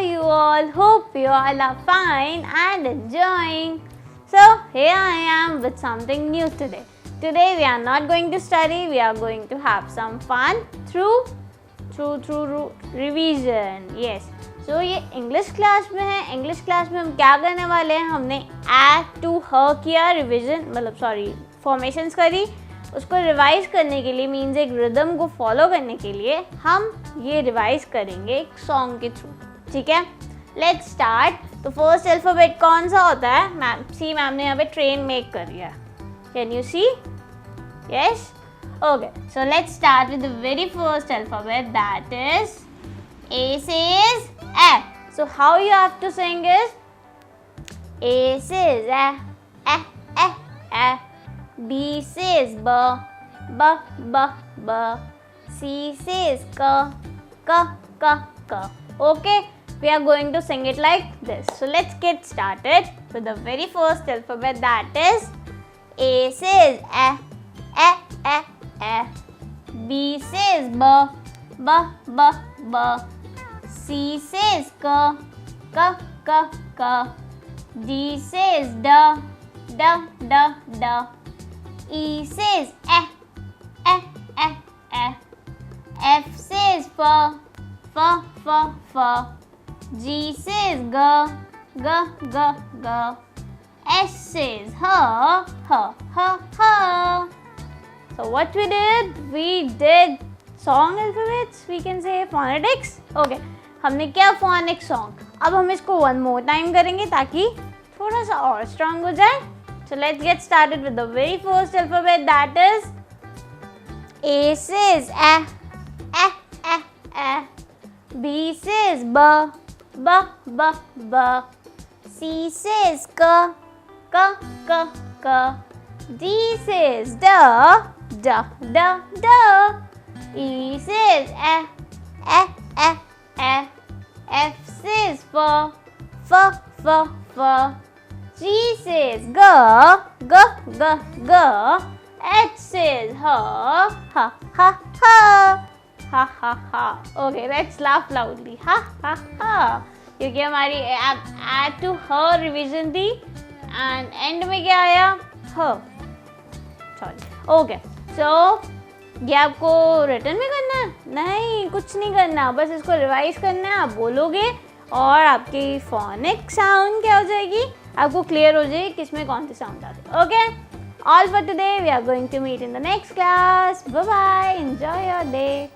you all? Hope you all are fine and enjoying. So here I am with something new today. Today we are not going to study, we are going to have some fun through revision. Yes. So ये English class में है. English class में हम क्या करने वाले हैं? हमने एट टू ह किया, रिविजन मतलब सॉरी फॉर्मेशंस करी. उसको रिवाइज करने के लिए मीन्स एक रिदम को फॉलो करने के लिए हम ये रिवाइज करेंगे एक सॉन्ग के थ्रू. ठीक है, लेट्स स्टार्ट. तो फर्स्ट अल्फाबेट कौन सा होता है? मैम ने यहाँ पे ट्रेन मेक कर दिया. Can you see? Yes. Okay, so let's start with the very first alphabet, that is A says A. So how you have to sing is A says A, A, A, A. B says B, B, B, B. C says K, K, K, K. Okay, we are going to sing it like this. So let's get started with the very first alphabet, that is A says A, A, A, A. B says B, B, B, B. C says K, K, K, K. D says D, D, D, D. E says E, E, E, E. F says F, F, F, F. G says G, G, G, G. S says H, H, H, H. So what we did? We did song alphabets, we can say phonetics. Okay, हमने क्या phonics song. अब हम इसको one more time करेंगे ताकि थोड़ा सा और strong हो जाए. So let's get started with the very first alphabet, that is A says A, A, A, A. B says B, B, B, B. C says K, K, K, K. D says D, D, D, D. E says E, E, E, E. F says F, F, F, F. G says G, G, G, G. H says H, H, H, H. Ha ha ha. Okay, let's laugh loudly. Ha ha ha. क्योंकि हमारी add to her revision थी and end में क्या आया? Her. Sorry. Okay. So ये आपको return में करना है? नहीं, कुछ नहीं करना, बस इसको रिवाइज करना है. आप बोलोगे और आपकी फोनिक साउंड क्या हो जाएगी, आपको क्लियर हो जाएगी किसमें कौन से साउंड आते हैं. Okay, all for today. We are going to meet in the next class. Bye bye, enjoy your day.